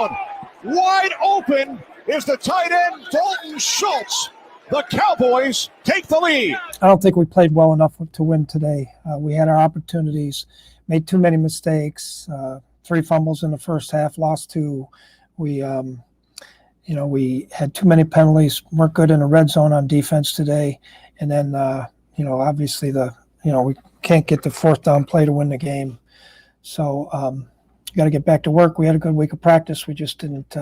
down. Wide open is the tight end, Dalton Schultz. The Cowboys take the lead. I don't think we played well enough to win today. We had our opportunities, made too many mistakes, 3 fumbles in the first half, lost 2. We had too many penalties, weren't good in the red zone on defense today. And then, obviously we can't get the 4th down play to win the game. So you got to get back to work. We had a good week of practice. We just didn't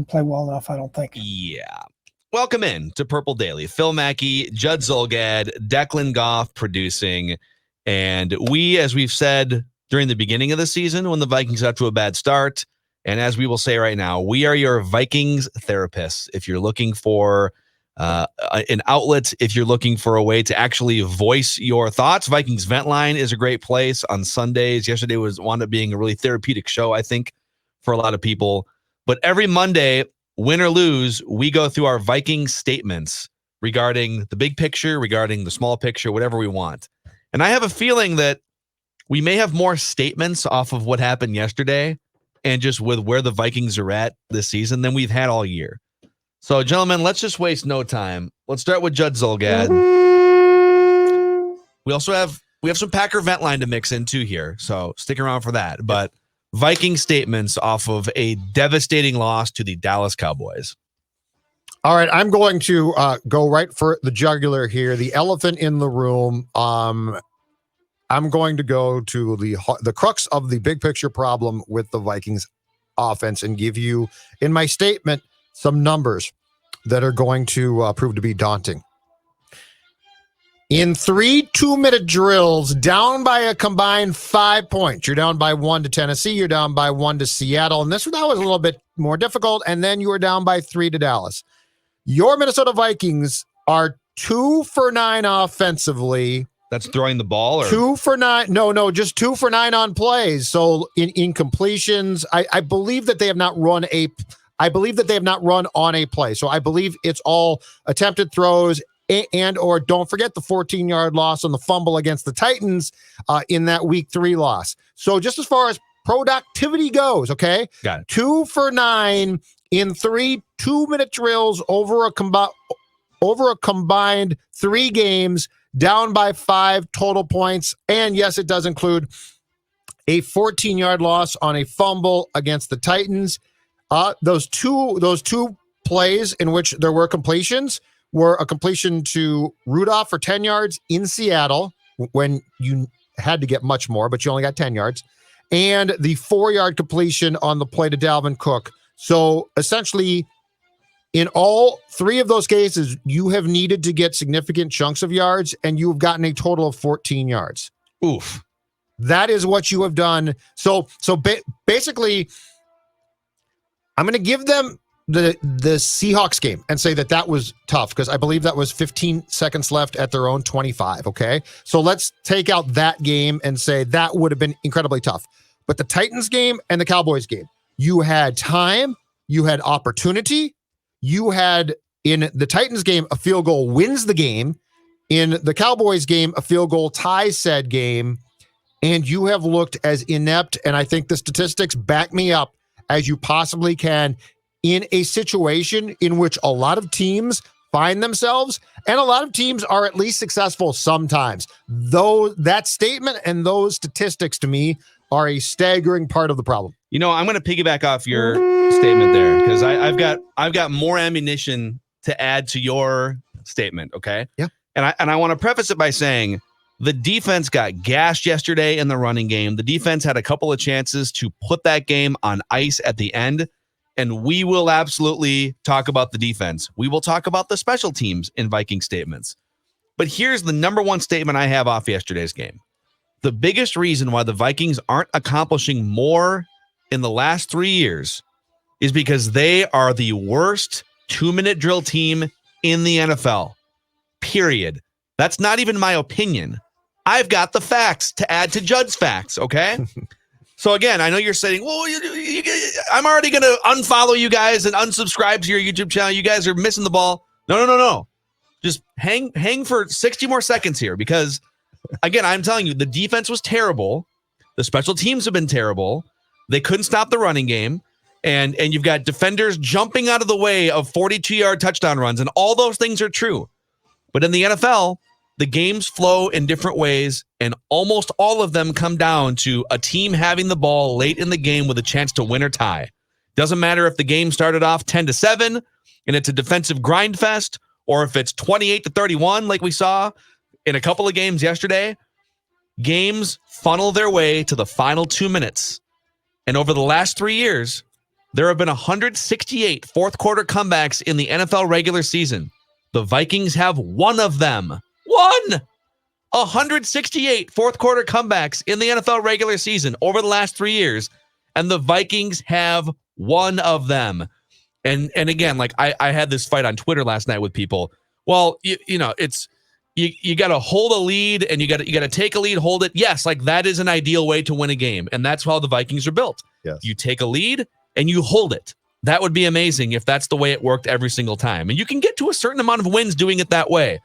play well enough, I don't think. Yeah. Welcome in to Purple Daily. Phil Mackey, Judd Zulgad, Declan Goff producing. And we, as we've said during the beginning of the season when the Vikings got to a bad start, and as we will say right now, we are your Vikings therapists. If you're looking for an outlet, if you're looking for a way to actually voice your thoughts, Vikings Vent Line is a great place on Sundays. Yesterday wound up being a really therapeutic show, I think, for a lot of people. But every Monday, win or lose, we go through our Viking statements regarding the big picture, regarding the small picture, whatever we want. And I have a feeling that we may have more statements off of what happened yesterday and just with where the Vikings are at this season than we've had all year. So, gentlemen, let's just waste no time. Let's start with Judd Zulgad. We also have some Packer Vent Line to mix into here, so stick around for that. But Viking statements off of a devastating loss to the Dallas Cowboys. All right, I'm going to go right for the jugular here. The elephant in the room. I'm going to go to the crux of the big picture problem with the Vikings offense and give you, in my statement, some numbers that are going to prove to be daunting. In 3 2-minute drills, down by a combined 5 points. You're down by 1 to Tennessee. You're down by 1 to Seattle. And that was a little bit more difficult. And then you were down by 3 to Dallas. Your Minnesota Vikings are 2 for 9 offensively. That's throwing the ball? Or 2 for 9. No, just 2 for 9 on plays. So in completions, I believe that they have not run on a play. So I believe it's all attempted throws or don't forget the 14-yard loss on the fumble against the Titans in that week 3 loss. So just as far as productivity goes, okay? Got it. 2 for 9 in 3 2-minute drills over a combined 3 games, down by 5 total points. And yes, it does include a 14-yard loss on a fumble against the Titans. Those two plays in which there were completions were a completion to Rudolph for 10 yards in Seattle when you had to get much more, but you only got 10 yards, and the 4-yard completion on the play to Dalvin Cook. So essentially, in all 3 of those cases, you have needed to get significant chunks of yards, and you've gotten a total of 14 yards. Oof. That is what you have done. So basically, I'm going to give them the Seahawks game and say that was tough because I believe that was 15 seconds left at their own 25, okay? So let's take out that game and say that would have been incredibly tough. But the Titans game and the Cowboys game, you had time, you had opportunity, you had, in the Titans game, a field goal wins the game. In the Cowboys game, a field goal ties said game. And you have looked as inept, and I think the statistics back me up, as you possibly can in a situation in which a lot of teams find themselves, and a lot of teams are at least successful sometimes. Though that statement and those statistics to me are a staggering part of the problem. I'm going to piggyback off your statement there because I've got more ammunition to add to your statement. Okay. Yeah. And I want to preface it by saying the defense got gashed yesterday in the running game. The defense had a couple of chances to put that game on ice at the end. And we will absolutely talk about the defense. We will talk about the special teams in Viking statements. But here's the number one statement I have off yesterday's game. The biggest reason why the Vikings aren't accomplishing more in the last 3 years is because they are the worst 2-minute drill team in the NFL. Period. That's not even my opinion. I've got the facts to add to Judd's facts, okay? So again, I know you're saying, well, I'm already going to unfollow you guys and unsubscribe to your YouTube channel. You guys are missing the ball. No. Just hang for 60 more seconds here because, again, I'm telling you, the defense was terrible. The special teams have been terrible. They couldn't stop the running game. and you've got defenders jumping out of the way of 42-yard touchdown runs, and all those things are true. But in the NFL, the games flow in different ways, and almost all of them come down to a team having the ball late in the game with a chance to win or tie. Doesn't matter if the game started off 10-7 and it's a defensive grind fest, or if it's 28-31 like we saw in a couple of games yesterday. Games funnel their way to the final 2 minutes. And over the last 3 years, there have been 168 fourth quarter comebacks in the NFL regular season. The Vikings have one of them. 168 fourth quarter comebacks in the NFL regular season over the last 3 years. And the Vikings have one of them. And again, like I had this fight on Twitter last night with people. Well, you know, it's you got to hold a lead, and you got to take a lead, hold it. Yes, like that is an ideal way to win a game, and that's how the Vikings are built. Yes. You take a lead and you hold it. That would be amazing if that's the way it worked every single time. And you can get to a certain amount of wins doing it that way.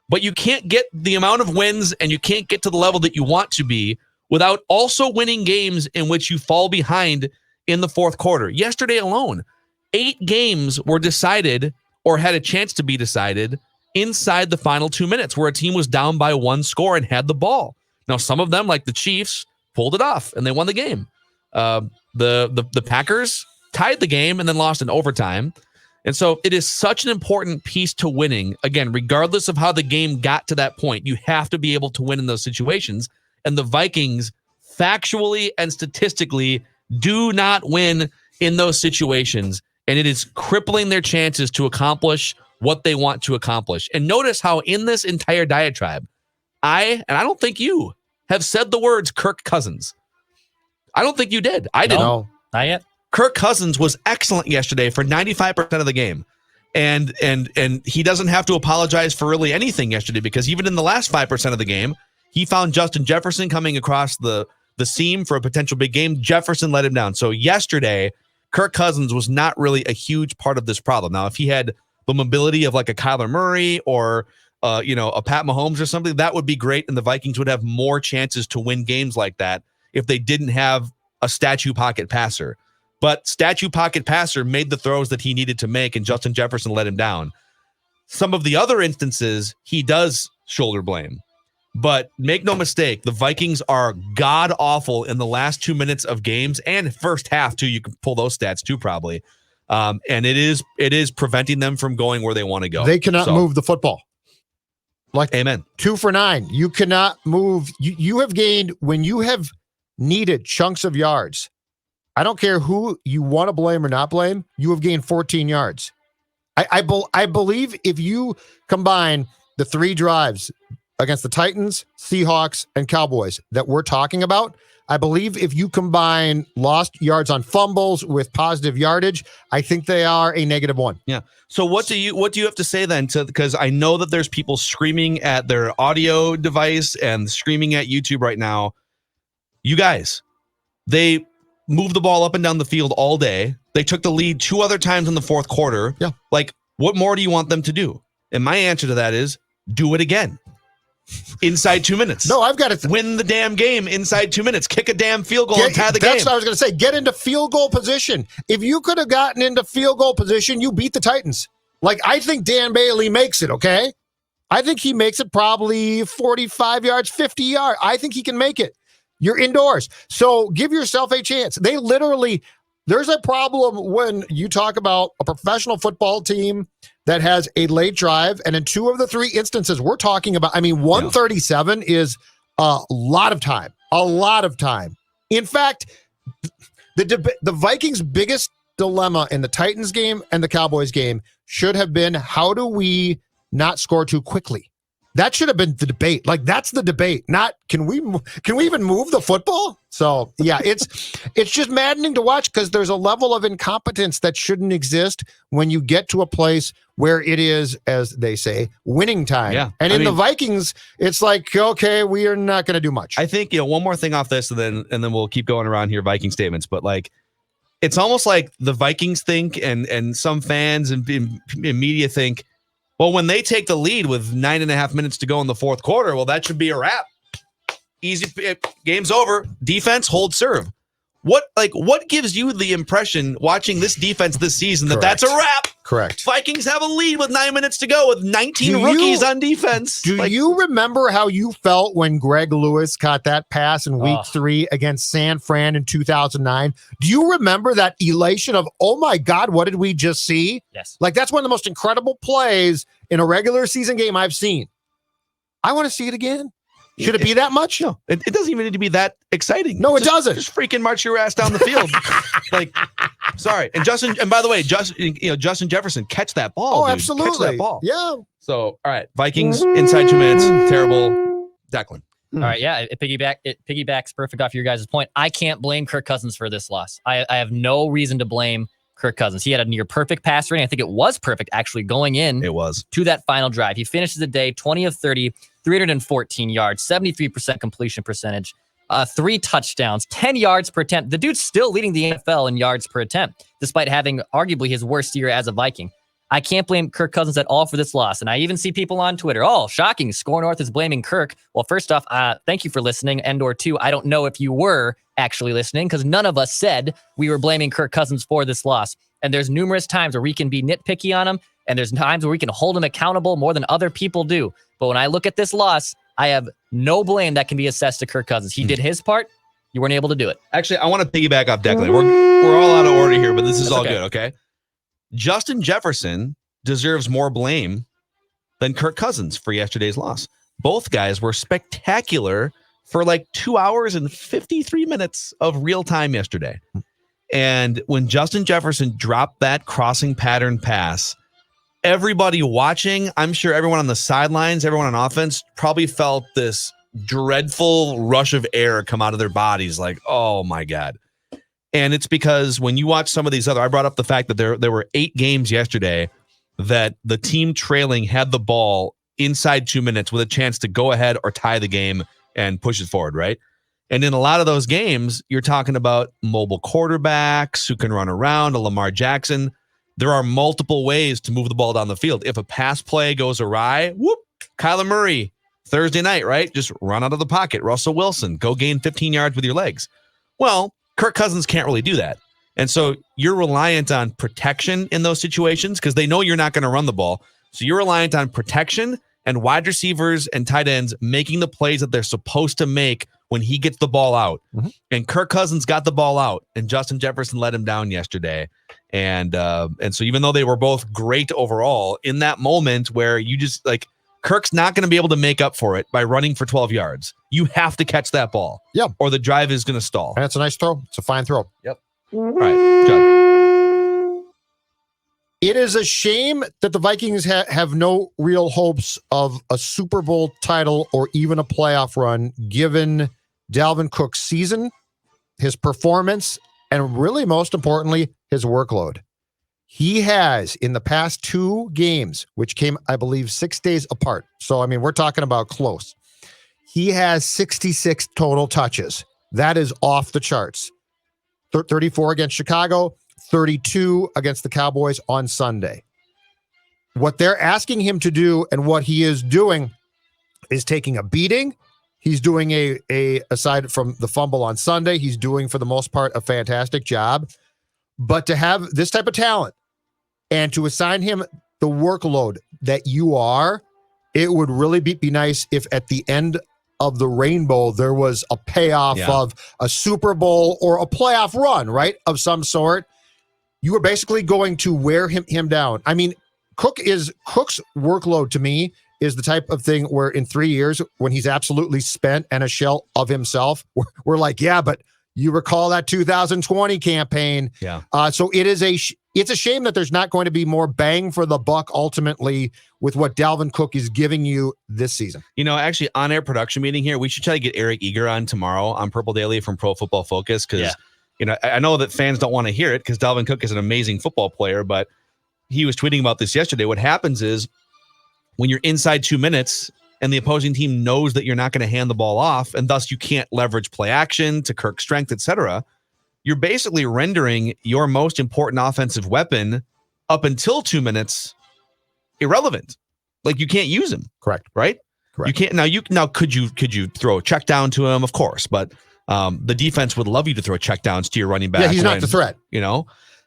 But you can't get the amount of wins, and you can't get to the level that you want to be without also winning games in which you fall behind in the fourth quarter. Yesterday alone, 8 games were decided or had a chance to be decided inside the final 2 minutes, where a team was down by 1 score and had the ball. Now, some of them, like the Chiefs, pulled it off and they won the game. The Packers tied the game and then lost in overtime. And so it is such an important piece to winning. Again, regardless of how the game got to that point, you have to be able to win in those situations. And the Vikings factually and statistically do not win in those situations. And it is crippling their chances to accomplish what they want to accomplish. And notice how in this entire diatribe, I don't think you have said the words Kirk Cousins. I don't think you did. I didn't. No, not yet. Kirk Cousins was excellent yesterday for 95% of the game. And he doesn't have to apologize for really anything yesterday, because even in the last 5% of the game, he found Justin Jefferson coming across the seam for a potential big game. Jefferson let him down. So yesterday, Kirk Cousins was not really a huge part of this problem. Now, if he had the mobility of like a Kyler Murray or a Pat Mahomes or something, that would be great, and the Vikings would have more chances to win games like that if they didn't have a statue pocket passer. But statue pocket passer made the throws that he needed to make, and Justin Jefferson let him down. Some of the other instances, he does shoulder blame. But make no mistake, the Vikings are god-awful in the last 2 minutes of games, and first half, too. You can pull those stats, too, probably. And it is preventing them from going where they want to go. They cannot move the football. Like, amen. 2 for 9. You cannot move. You have gained, when you have needed chunks of yards, I don't care who you want to blame or not blame, you have gained 14 yards. I believe if you combine the 3 drives against the Titans, Seahawks, and Cowboys that we're talking about, I believe if you combine lost yards on fumbles with positive yardage, I think they are a -1. Yeah. So what do you have to say then? Because I know that there's people screaming at their audio device and screaming at YouTube right now. You guys, they moved the ball up and down the field all day. They took the lead 2 other times in the fourth quarter. Yeah. Like, what more do you want them to do? And my answer to that is do it again. Inside 2 minutes. No, I've got to win the damn game inside 2 minutes. Kick a damn field goal and tie the game. That's what I was going to say. Get into field goal position. If you could have gotten into field goal position, you beat the Titans. Like, I think Dan Bailey makes it, okay? I think he makes it probably 45 yards, 50 yards. I think he can make it. You're indoors. So give yourself a chance. There's a problem when you talk about a professional football team that has a late drive, and in 2 of the 3 instances we're talking about, 137 is a lot of time. A lot of time. In fact, the Vikings' biggest dilemma in the Titans game and the Cowboys game should have been, how do we not score too quickly? That should have been the debate. Like, that's the debate. Not can we even move the football? So yeah, it's just maddening to watch, because there's a level of incompetence that shouldn't exist when you get to a place where it is, as they say, winning time. Yeah. And the Vikings, it's like, okay, we are not going to do much. I think, one more thing off this, and then we'll keep going around here, Viking statements. But like, it's almost like the Vikings think, and some fans and media think, well, when they take the lead with 9.5 minutes to go in the fourth quarter, well, that should be a wrap. Easy, game's over. Defense, hold serve. What gives you the impression watching this defense this season that that's a wrap? Correct. Vikings have a lead with 9 minutes to go with 19 rookies on defense. Do you remember how you felt when Greg Lewis caught that pass in week 3 against San Fran in 2009? Do you remember that elation of, oh my God, what did we just see? Yes. Like, that's one of the most incredible plays in a regular season game I've seen. I want to see it again. Should it be that much? No, it doesn't even need to be that exciting. No, it doesn't. Just freaking march your ass down the field. Sorry. And by the way, Justin Jefferson, catch that ball. Oh, dude. absolutely. Catch that ball. Yeah. So, all right, Vikings inside 2 minutes. Terrible. Declan. All right, yeah, it piggybacks perfect off your guys' point. I can't blame Kirk Cousins for this loss. I have no reason to blame Kirk Cousins. He had a near perfect pass rating. I think it was perfect actually going in. It was. To that final drive. He finishes the day 20 of 30, 314 yards, 73% completion percentage, 3 touchdowns, 10 yards per attempt. The dude's still leading the NFL in yards per attempt, despite having arguably his worst year as a Viking. I can't blame Kirk Cousins at all for this loss. And I even see people on Twitter, shocking, Score North is blaming Kirk. Well, first off, thank you for listening. And or two, I don't know if you were actually listening because none of us said we were blaming Kirk Cousins for this loss. And there's numerous times where we can be nitpicky on him. And there's times where we can hold him accountable more than other people do. But when I look at this loss, I have no blame that can be assessed to Kirk Cousins. He did his part. You weren't able to do it. Actually, I want to piggyback off Declan. We're all out of order here, but this is all good, okay? Justin Jefferson deserves more blame than Kirk Cousins for yesterday's loss. Both guys were spectacular for like 2 hours and 53 minutes of real time yesterday. And when Justin Jefferson dropped that crossing pattern pass, everybody watching, I'm sure everyone on the sidelines, everyone on offense probably felt this dreadful rush of air come out of their bodies like, oh my God. And it's because when you watch some of these I brought up the fact that there were 8 games yesterday that the team trailing had the ball inside 2 minutes with a chance to go ahead or tie the game and push it forward, right? And in a lot of those games, you're talking about mobile quarterbacks who can run around, a Lamar Jackson. There are multiple ways to move the ball down the field. If a pass play goes awry, Kyler Murray, Thursday night, right? Just run out of the pocket. Russell Wilson, go gain 15 yards with your legs. Well, Kirk Cousins can't really do that. And so you're reliant on protection in those situations because they know you're not going to run the ball. So you're reliant on protection and wide receivers and tight ends making the plays that they're supposed to make when he gets the ball out. Mm-hmm. And Kirk Cousins got the ball out and Justin Jefferson let him down yesterday. And so even though they were both great overall, in that moment where you just like Kirk's not going to be able to make up for it by running for 12 yards. You have to catch that ball. Yep. Or the drive is going to stall. And it's a nice throw. It's a fine throw. Yep. All right, Judd. It is a shame that the Vikings have no real hopes of a Super Bowl title or even a playoff run, given Dalvin Cook's season, his performance, and really most importantly, his workload. He has, in the past 2 games, which came, I believe, 6 days apart. So, I mean, we're talking about close. He has 66 total touches. That is off the charts. 34 against Chicago, 32 against the Cowboys on Sunday. What they're asking him to do and what he is doing is taking a beating. He's doing aside from the fumble on Sunday, he's doing, for the most part, a fantastic job. But to have this type of talent and to assign him the workload that you are, it would really be nice if at the end of the rainbow, there was a payoff of a Super Bowl or a playoff run, right? Of some sort. You are basically going to wear him down. I mean, Cook's workload to me is the type of thing where in 3 years, when he's absolutely spent and a shell of himself, we're like, yeah, but you recall that 2020 campaign. Yeah. So it's a shame that there's not going to be more bang for the buck ultimately with what Dalvin Cook is giving you this season. You know, actually, on-air production meeting here, we should try to get Eric Eager on tomorrow on Purple Daily from Pro Football Focus because, you know, I know that fans don't want to hear it because Dalvin Cook is an amazing football player, but he was tweeting about this yesterday. What happens is when you're inside 2 minutes and the opposing team knows that you're not going to hand the ball off, and thus you can't leverage play action to Kirk's strength, etc., you're basically rendering your most important offensive weapon up until 2 minutes irrelevant. Like you can't use him. Correct. Right? Correct. You can't now. Could you throw a check down to him? Of course, but The defense would love you to throw checkdowns to your running back. Yeah, he's not the threat.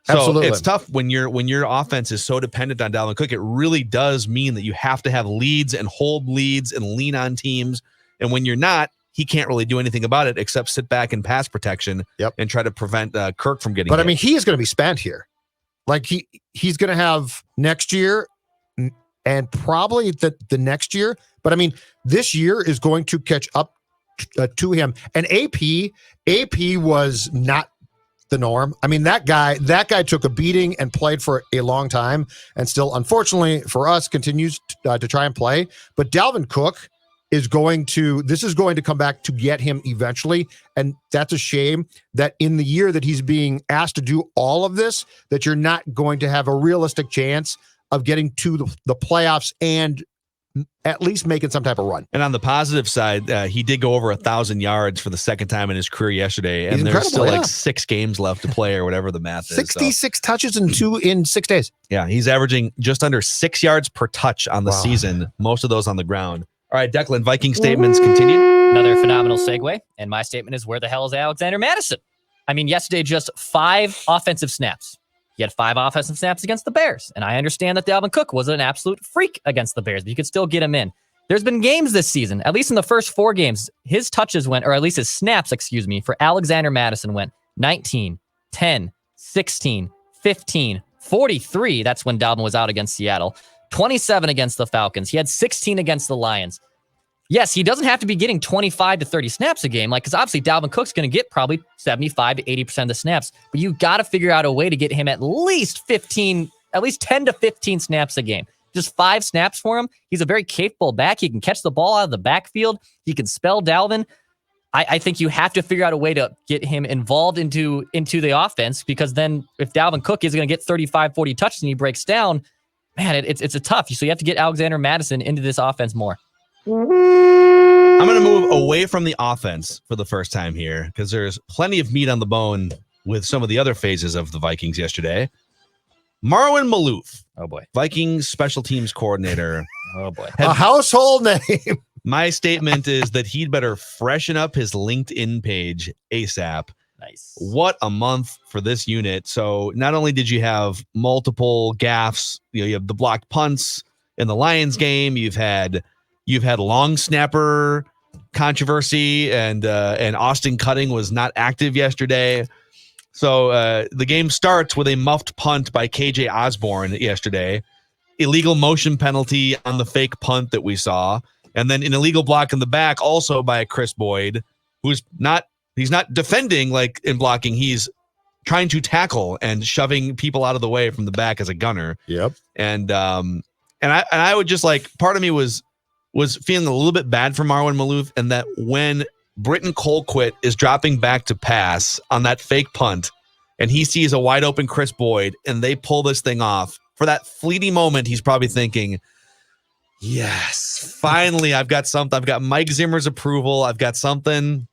So Absolutely. it's tough when your offense is so dependent on Dalvin Cook. It really does mean that you have to have leads and hold leads and lean on teams. And when you're not, he can't really do anything about it except sit back in pass protection and try to prevent Kirk from getting But hit. I mean, he is going to be spent here. Like he's going to have next year and probably the next year. But I mean, this year is going to catch up to him. And AP was not the norm. I mean, that guy took a beating and played for a long time, and still, unfortunately for us, continues to try and play. But Dalvin Cook is going to come back to get him eventually, and that's a shame that in the year that he's being asked to do all of this, that you're not going to have a realistic chance of getting to the playoffs and at least making some type of run. And on the positive side, he did go over 1,000 yards for the second time in his career yesterday, and there's still like 6 games left to play or whatever the math is. 66 touches in 6 days. Yeah, he's averaging just under 6 yards per touch on the season, most of those on the ground. All right, Declan, Viking statements continue. Another phenomenal segue, and my statement is, where the hell is Alexander Mattison? I mean, yesterday, just 5 offensive snaps. He had 5 offensive snaps against the Bears. And I understand that Dalvin Cook was an absolute freak against the Bears, but you could still get him in. There's been games this season, at least in the first 4 games, his touches went, or at least his snaps, for Alexander Mattison went 19, 10, 16, 15, 43. That's when Dalvin was out against Seattle. 27 against the Falcons. He had 16 against the Lions. Yes, he doesn't have to be getting 25 to 30 snaps a game, because obviously Dalvin Cook's going to get probably 75 to 80% of the snaps, but you got to figure out a way to get him at least 10 to 15 snaps a game. Just 5 snaps for him. He's a very capable back. He can catch the ball out of the backfield. He can spell Dalvin. I think you have to figure out a way to get him involved into the offense, because then if Dalvin Cook is going to get 35, 40 touches and he breaks down, man, it's a tough. So you have to get Alexander Mattison into this offense more. I'm going to move away from the offense for the first time here, because there's plenty of meat on the bone with some of the other phases of the Vikings yesterday. Marwan Malouf. Oh, boy. Vikings special teams coordinator. Oh, boy. A household name. My statement is that he'd better freshen up his LinkedIn page ASAP. Nice. What a month for this unit. So not only did you have multiple gaffes, you have the blocked punts in the Lions game, you've had long snapper controversy, and Austin Cutting was not active yesterday. So the game starts with a muffed punt by KJ Osborne yesterday, illegal motion penalty on the fake punt that we saw, and then an illegal block in the back also by Chris Boyd, he's not defending like in blocking, he's trying to tackle and shoving people out of the way from the back as a gunner. Yep. And I would just part of me was feeling a little bit bad for Marwan Malouf, and that when Britton Colquitt is dropping back to pass on that fake punt and he sees a wide open Chris Boyd and they pull this thing off, for that fleeting moment, he's probably thinking, yes, finally, I've got something. I've got Mike Zimmer's approval. I've got something.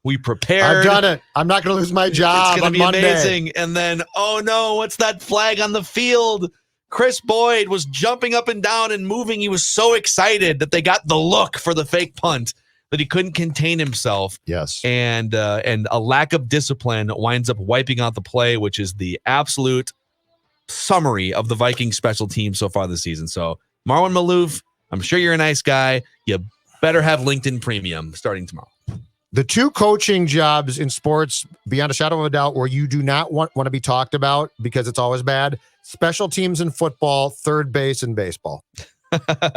We prepared. I've done it. I'm not going to lose my job it's on be Monday. Amazing. And then, oh no, what's that flag on the field? Chris Boyd was jumping up and down and moving. He was so excited that they got the look for the fake punt that he couldn't contain himself. Yes. And a lack of discipline winds up wiping out the play, which is the absolute summary of the Vikings special team so far this season. So Marwan Malouf, I'm sure you're a nice guy. You better have LinkedIn Premium starting tomorrow. The 2 coaching jobs in sports, beyond a shadow of a doubt, where you do not want to be talked about because it's always bad: special teams in football, third base in baseball.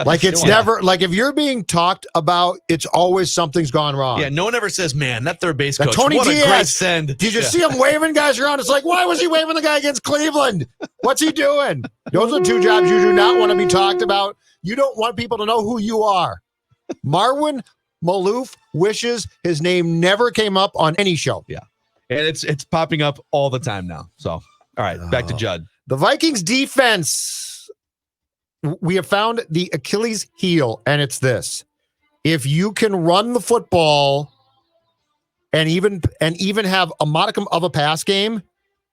Like it's never, like if you're being talked about, it's always something's gone wrong. Yeah, no one ever says, man, that third base coach, Tony what Diaz, a great send. Did you see him waving guys around? It's like, why was he waving the guy against Cleveland? What's he doing? Those are 2 jobs you do not want to be talked about. You don't want people to know who you are. Marwan Malouf wishes his name never came up on any show. Yeah. And it's popping up all the time now. So, all right, back to Judd. The Vikings defense, we have found the Achilles heel, and it's this: if you can run the football and even have a modicum of a pass game,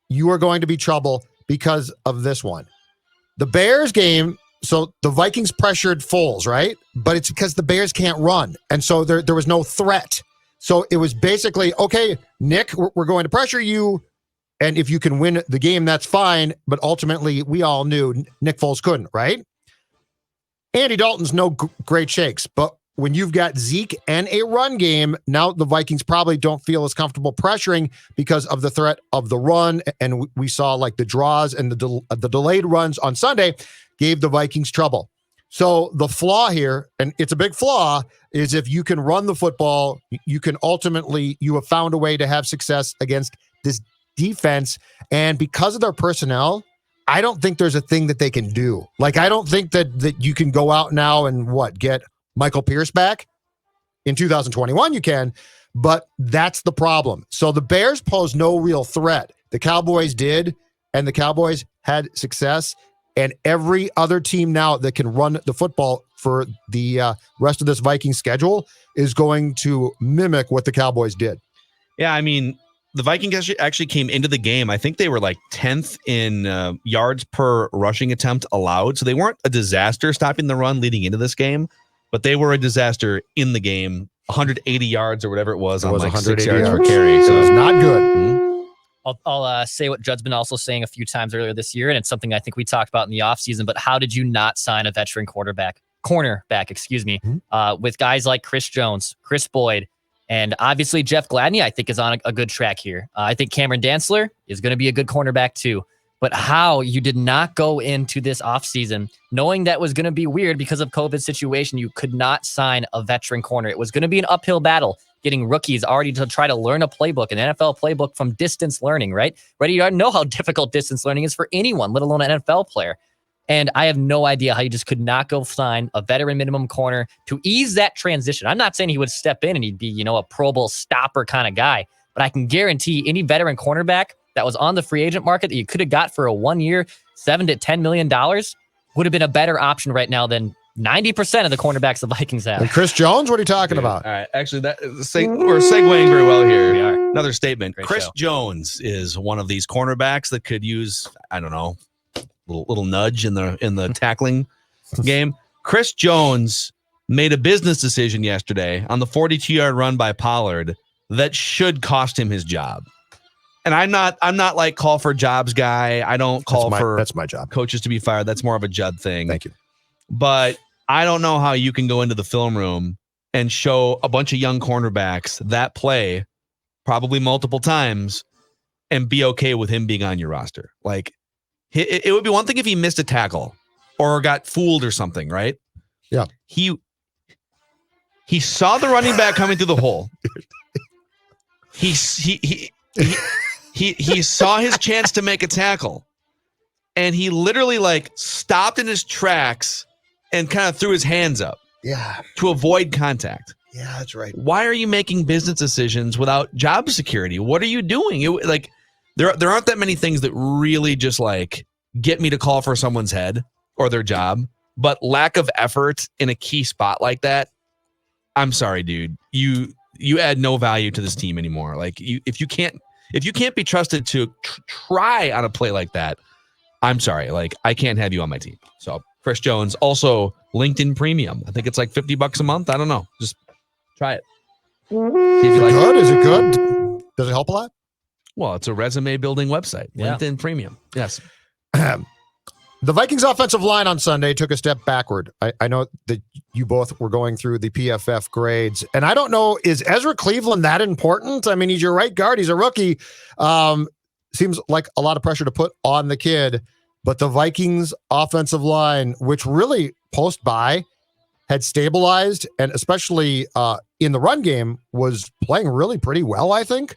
you are going to be trouble because of this one. The Bears game, so the Vikings pressured Foles, right? But it's because the Bears can't run, and so there was no threat. So it was basically, okay, Nick, we're going to pressure you. And if you can win the game, that's fine. But ultimately, we all knew Nick Foles couldn't, right? Andy Dalton's no great shakes. But when you've got Zeke and a run game, now the Vikings probably don't feel as comfortable pressuring because of the threat of the run. And we saw like the draws and the delayed runs on Sunday gave the Vikings trouble. So the flaw here, and it's a big flaw, is if you can run the football, you can ultimately, you have found a way to have success against this defense. And because of their personnel, I don't think there's a thing that they can do. Like, I don't think that you can go out now and get Michael Pierce back. In 2021, you can, but that's the problem. So the Bears pose no real threat. The Cowboys did, and the Cowboys had success. And every other team now that can run the football for the rest of this Viking schedule is going to mimic what the Cowboys did. Yeah, I mean, the Vikings actually came into the game. I think they were like 10th in yards per rushing attempt allowed. So they weren't a disaster stopping the run leading into this game, but they were a disaster in the game. 180 yards or whatever it was on like 6 yards per carry. So it's not good. Mm-hmm. I'll say what Judd's been also saying a few times earlier this year, and it's something I think we talked about in the offseason, but how did you not sign a veteran cornerback, with guys like Chris Jones, Chris Boyd, and obviously Jeff Gladney, I think, is on a good track here. I think Cameron Dantzler is going to be a good cornerback too. But how you did not go into this offseason knowing that was going to be weird because of COVID situation, you could not sign a veteran corner. It was going to be an uphill battle getting rookies already to try to learn a playbook, an NFL playbook from distance learning, right? Right? You already know how difficult distance learning is for anyone, let alone an NFL player. And I have no idea how you just could not go sign a veteran minimum corner to ease that transition. I'm not saying he would step in and he'd be, a Pro Bowl stopper kind of guy, but I can guarantee any veteran cornerback that was on the free agent market that you could have got for a 1 year, $7 to $10 million would have been a better option right now than 90% of the cornerbacks the Vikings have. And Chris Jones, what are you talking about? All right. Actually, we're segueing very well here. We are. Another statement. Great Chris show. Jones is one of these cornerbacks that could use, I don't know, little nudge in the tackling game. Chris Jones made a business decision yesterday on the 42-yard run by Pollard that should cost him his job. And I'm not like call for jobs guy. I don't call that's my job. Coaches to be fired. That's more of a Judd thing. Thank you. But I don't know how you can go into the film room and show a bunch of young cornerbacks that play probably multiple times and be okay with him being on your roster. Like, it would be one thing if he missed a tackle or got fooled or something, right? Yeah. He saw the running back coming through the hole. He saw his chance to make a tackle, and he literally stopped in his tracks and kind of threw his hands up to avoid contact. Yeah, that's right. Why are you making business decisions without job security? What are you doing? There aren't that many things that really just get me to call for someone's head or their job, but lack of effort in a key spot like that. I'm sorry, dude. You add no value to this team anymore. If you can't be trusted to try on a play like that, I'm sorry. I can't have you on my team. So Chris Jones, also LinkedIn Premium. I think it's like $50 a month. I don't know. Just try it. See if you like Good? Is it good? Does it help a lot? Well, it's a resume building website. Yeah. LinkedIn Premium. Yes. The Vikings offensive line on Sunday took a step backward. I know that you both were going through the PFF grades, and I don't know, is Ezra Cleveland that important? I mean, he's your right guard. He's a rookie. Seems like a lot of pressure to put on the kid, but the Vikings offensive line, which really post-bye had stabilized, and especially in the run game was playing really pretty well, I think,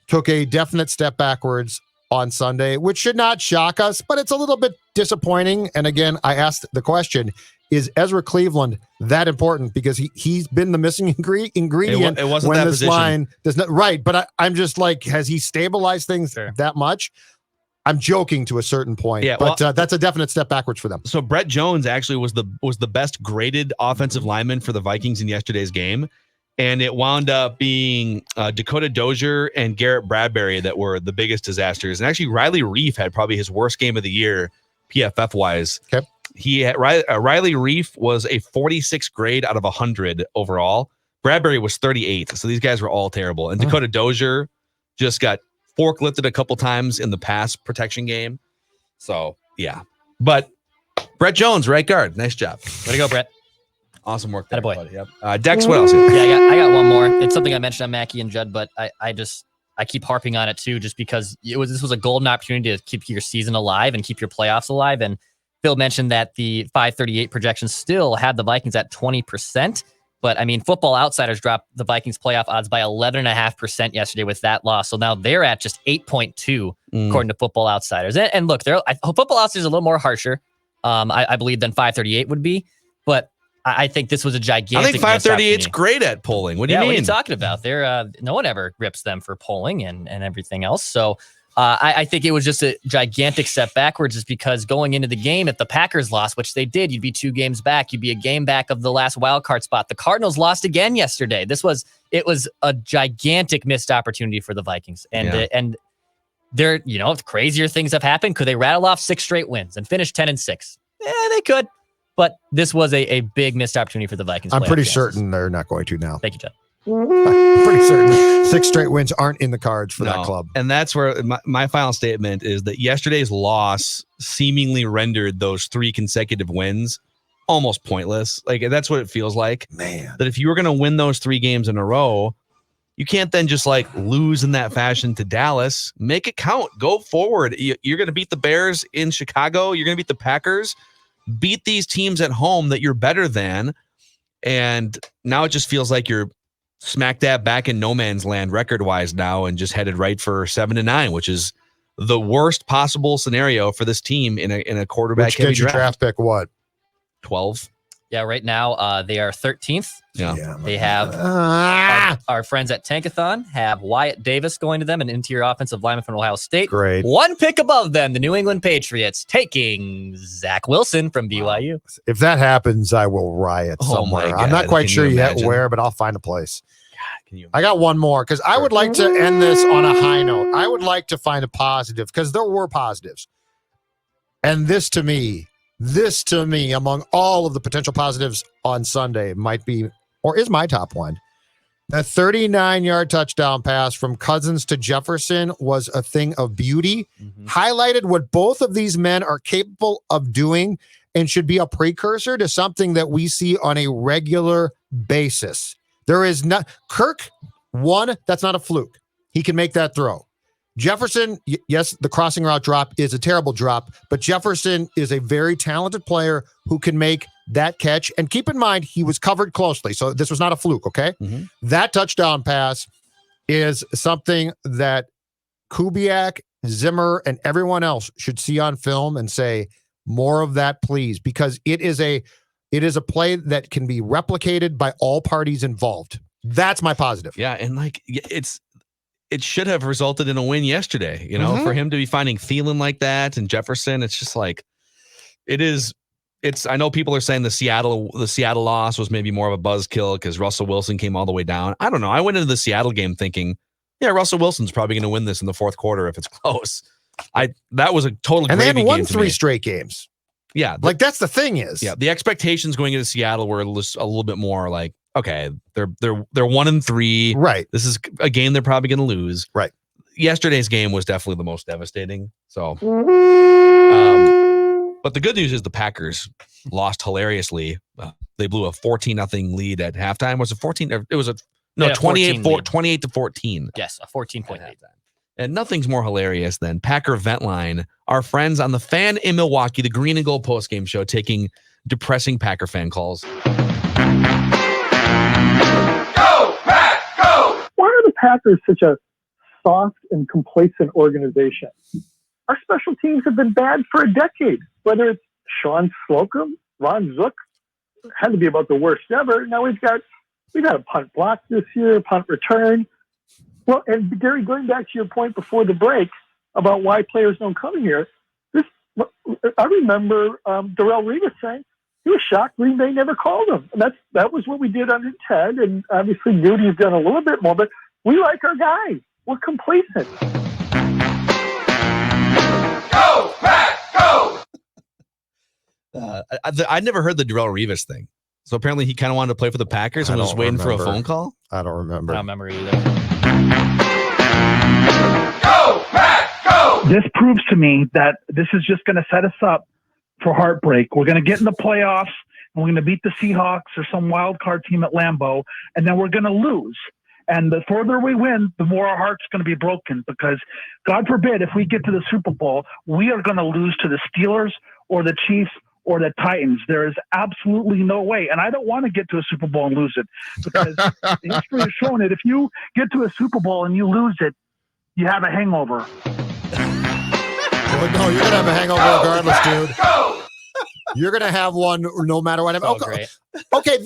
took a definite step backwards on Sunday, which should not shock us, but it's a little bit disappointing. And again, I asked the question, is Ezra Cleveland that important? Because he's been the missing ingredient it wasn't when that this position. line does not, right. But I'm just has he stabilized things that much? I'm joking to a certain point, but that's a definite step backwards for them. So Brett Jones actually was the best graded offensive lineman for the Vikings in yesterday's game. And it wound up being Dakota Dozier and Garrett Bradbury that were the biggest disasters. And actually, Riley Reif had probably his worst game of the year, PFF-wise. Okay. Riley Reif was a 46 grade out of 100 overall, Bradbury was 38. So these guys were all terrible. And Dakota Dozier just got forklifted a couple times in the pass protection game. So, yeah. But Brett Jones, right guard. Nice job. Way to go, Brett. Awesome work there, Attaboy. buddy. Yep. Dex, what else? Yeah, I got one more. It's something I mentioned on Mackey and Judd, but I keep harping on it too, just because this was a golden opportunity to keep your season alive and keep your playoffs alive. And Phil mentioned that the 538 projections still had the Vikings at 20%. But I mean, Football Outsiders dropped the Vikings playoff odds by 11.5% yesterday with that loss. So now they're at just 8.2 according to Football Outsiders. And look, Football Outsiders is a little more harsher, I believe, than 538 would be. But I think this was a gigantic. I think 538 is great at polling. What do you mean? What are you talking about? No one ever rips them for polling and everything else. So I think it was just a gigantic step backwards, just because going into the game, if the Packers lost, which they did, you'd be 2 games back. You'd be a game back of the last wild card spot. The Cardinals lost again yesterday. It was a gigantic missed opportunity for the Vikings, and there, crazier things have happened. Could they rattle off 6 straight wins and finish 10-6? Yeah, they could. But this was a big missed opportunity for the Vikings. I'm pretty certain they're not going to now. Thank you, Judd. I'm pretty certain 6 straight wins aren't in the cards for that club. And that's where my final statement is that yesterday's loss seemingly rendered those 3 consecutive wins almost pointless. Like, that's what it feels like. Man. That if you were going to win those 3 games in a row, you can't then just like lose in that fashion to Dallas. Make it count. Go forward. You're going to beat the Bears in Chicago. You're going to beat the Packers. Beat these teams at home that you're better than. And now it just feels like you're smack dab back in no man's land record-wise now and just headed right for 7-9, which is the worst possible scenario for this team in a quarterback heavy draft pick what? 12. Yeah, right now they are 13th. Yeah. They have our friends at Tankathon have Wyatt Davis going to them, an interior offensive lineman from Ohio State. Great. 1 pick above them, the New England Patriots taking Zach Wilson from BYU. If that happens, I will riot somewhere. God. I'm not quite sure yet imagine? where, but I'll find a place. Can you I got one more because I would like to end this on a high note. I would like to find a positive because there were positives. And this to me, among all of the potential positives on Sunday, might be or is my top one. The 39-yard touchdown pass from Cousins to Jefferson was a thing of beauty. Highlighted what both of these men are capable of doing and should be a precursor to something that we see on a regular basis. There is not Kirk, that's not a fluke. He can make that throw. Jefferson, yes, the crossing route drop is a terrible drop, but Jefferson is a very talented player who can make that catch. And keep in mind, he was covered closely, so this was not a fluke, okay? That touchdown pass is something that Kubiak, Zimmer, and everyone else should see on film and say, more of that, please, because it is a play that can be replicated by all parties involved. That's my positive. Yeah, and like it should have resulted in a win yesterday, for him to be finding Thielen like that and Jefferson. It's just like I know people are saying the Seattle loss was maybe more of a buzzkill because Russell Wilson came all the way down. I don't know. I went into the Seattle game thinking, yeah, Russell Wilson's probably going to win this in the 4th quarter if it's close. That was a total and they gravy had won game to 3 me. straight games. Yeah, like that's the thing is. Yeah, the expectations going into Seattle were a little bit more like, okay, they're 1-3. Right. This is a game they're probably going to lose. Right. Yesterday's game was definitely the most devastating. So, but the good news is the Packers lost hilariously. They blew a 14-0 lead at halftime. Was it 14? It was 28-14. Yes, a 14-point lead. And nothing's more hilarious than Packer Vent Line, our friends on the Fan in Milwaukee, the Green and Gold postgame show, taking depressing Packer fan calls. Go, Pack, go! Why are the Packers such a soft and complacent organization? Our special teams have been bad for a decade, whether it's Sean Slocum, Ron Zook, had to be about the worst ever. Now we've got a punt block this year, punt return. Well, and Gary, going back to your point before the break about why players don't come here, I remember Darrelle Revis saying he was shocked Green Bay never called him. And that was what we did under Ted, and obviously Goody's done a little bit more, but we like our guys. We're complacent. Go, Pack, go! I never heard the Darrelle Revis thing. So apparently he kind of wanted to play for the Packers and was just waiting for a phone call. I don't remember. I don't remember either. Go, Pack, go! This proves to me that this is just going to set us up for heartbreak. We're going to get in the playoffs, and we're going to beat the Seahawks or some wild card team at Lambeau, and then we're going to lose. And the further we win, the more our heart's going to be broken, because God forbid, if we get to the Super Bowl, we are going to lose to the Steelers or the Chiefs or the Titans. There is absolutely no way. And I don't want to get to a Super Bowl and lose it, because history has shown it. If you get to a Super Bowl and you lose it, you have a hangover. Well, no, you're going to have a hangover regardless, dude. You're going to have one no matter what. Okay,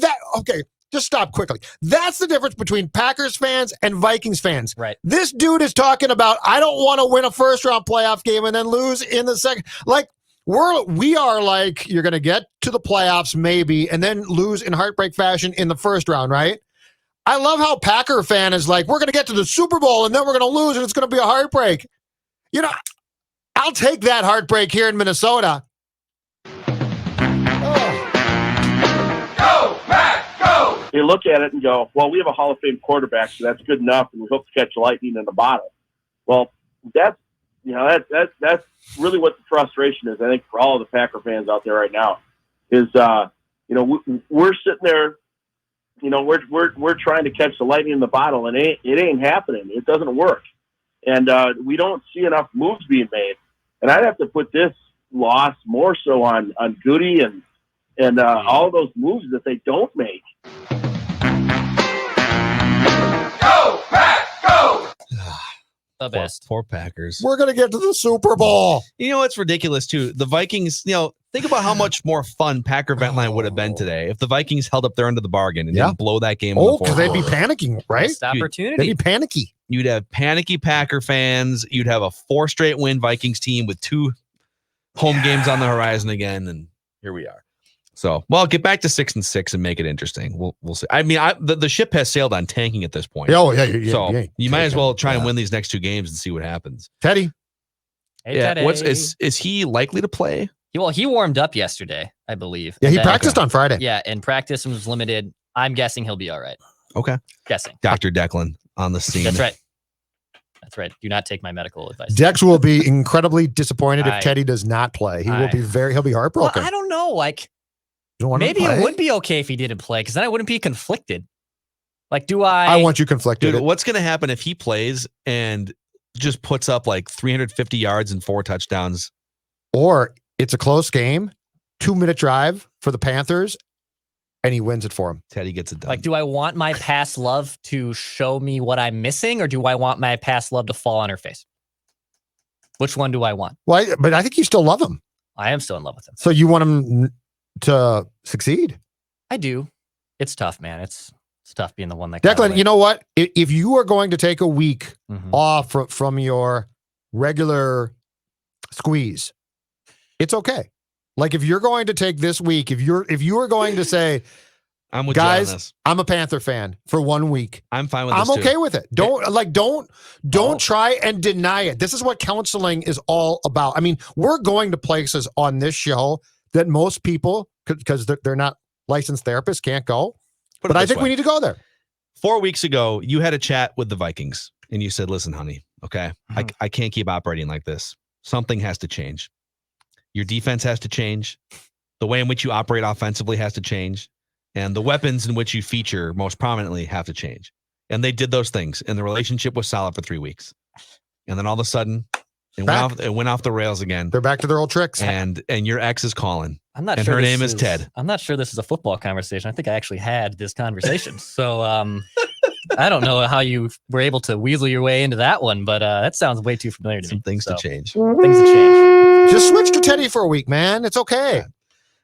just stop quickly. That's the difference between Packers fans and Vikings fans. Right. This dude is talking about, I don't want to win a first-round playoff game and then lose in the second. Like, we are like, you're going to get to the playoffs maybe and then lose in heartbreak fashion in the first round, right? I love how Packer fan is like, we're going to get to the Super Bowl and then we're going to lose and it's going to be a heartbreak. You know, I'll take that heartbreak here in Minnesota. Go, Pack, go! You look at it and go, well, we have a Hall of Fame quarterback, so that's good enough, and we hope to catch lightning in the bottle. Well, that's really what the frustration is, I think, for all of the Packer fans out there right now, is, we're sitting there, we're trying to catch the lightning in the bottle, and it ain't happening. It doesn't work. And we don't see enough moves being made. And I'd have to put this loss more so on Goody and all those moves that they don't make. Go, Pack, go! The best. Poor Packers. We're going to get to the Super Bowl. You know what's ridiculous too? The Vikings, think about how much more fun Packer Vent Line would have been today if the Vikings held up their end of the bargain and didn't blow that game. Because they'd be panicking, right? Missed opportunity. They'd be panicky. You'd have panicky Packer fans. You'd have a 4 straight win Vikings team with 2 home games on the horizon again, and here we are. So, get back to 6-6 and make it interesting. We'll see. I mean, the ship has sailed on tanking at this point. Oh yeah. So you might as well try and win these next 2 games and see what happens. Teddy. Hey, Teddy. Is he likely to play? He warmed up yesterday, I believe. Yeah, he practiced on Friday. Yeah, and practice was limited. I'm guessing he'll be all right. Okay. Guessing. Dr. Declan on the scene. That's right. Do not take my medical advice. Dex will be incredibly disappointed if Teddy does not play. He'll be heartbroken. Well, I don't know. Maybe it would be okay if he didn't play, because then I wouldn't be conflicted. I want you conflicted. Dude, what's going to happen if he plays and just puts up 350 yards and 4 touchdowns? Or it's a close game, 2-minute drive for the Panthers, and he wins it for him. Teddy gets it done. Do I want my past love to show me what I'm missing, or do I want my past love to fall on her face? Which one do I want? Well, but I think you still love him. I am still in love with him. So you want him to succeed? I do. It's tough, man. It's tough being the one that. Declan, you know what? If you are going to take a week off from your regular squeeze, it's okay. If you're going to take this week, if you are going to say, I'm with guys, you on this. I'm a Panther fan for 1 week. I'm fine with this. I'm okay with it. Don't try and deny it. This is what counseling is all about. I mean, we're going to places on this show that most people, because they're not licensed therapists, can't go. But I think we need to go there. 4 weeks ago, you had a chat with the Vikings and you said, listen, honey, okay, I can't keep operating like this. Something has to change. Your defense has to change. The way in which you operate offensively has to change. And the weapons in which you feature most prominently have to change. And they did those things. And the relationship was solid for 3 weeks. And then all of a sudden, it went off the rails again. They're back to their old tricks. And your ex is calling. I'm not and sure. Her name is Ted. I'm not sure this is a football conversation. I think I actually had this conversation. So I don't know how you were able to weasel your way into that one, but that sounds way too familiar to me. Some things to change. Things to change. Just switch to Teddy for a week, man. It's okay. Yeah.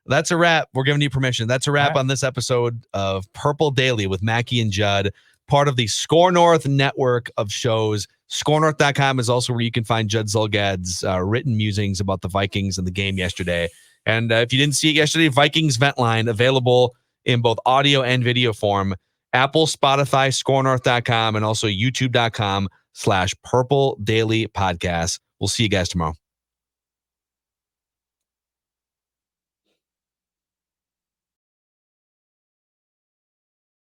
That's a wrap. We're giving you permission. That's a wrap on this episode of Purple Daily with Mackey and Judd, part of the Score North network of shows. ScoreNorth.com is also where you can find Judd Zulgad's written musings about the Vikings and the game yesterday. And if you didn't see it yesterday, Vikings Vent Line available in both audio and video form. Apple, Spotify, ScoreNorth.com, and also YouTube.com/Purple Daily Podcast. We'll see you guys tomorrow.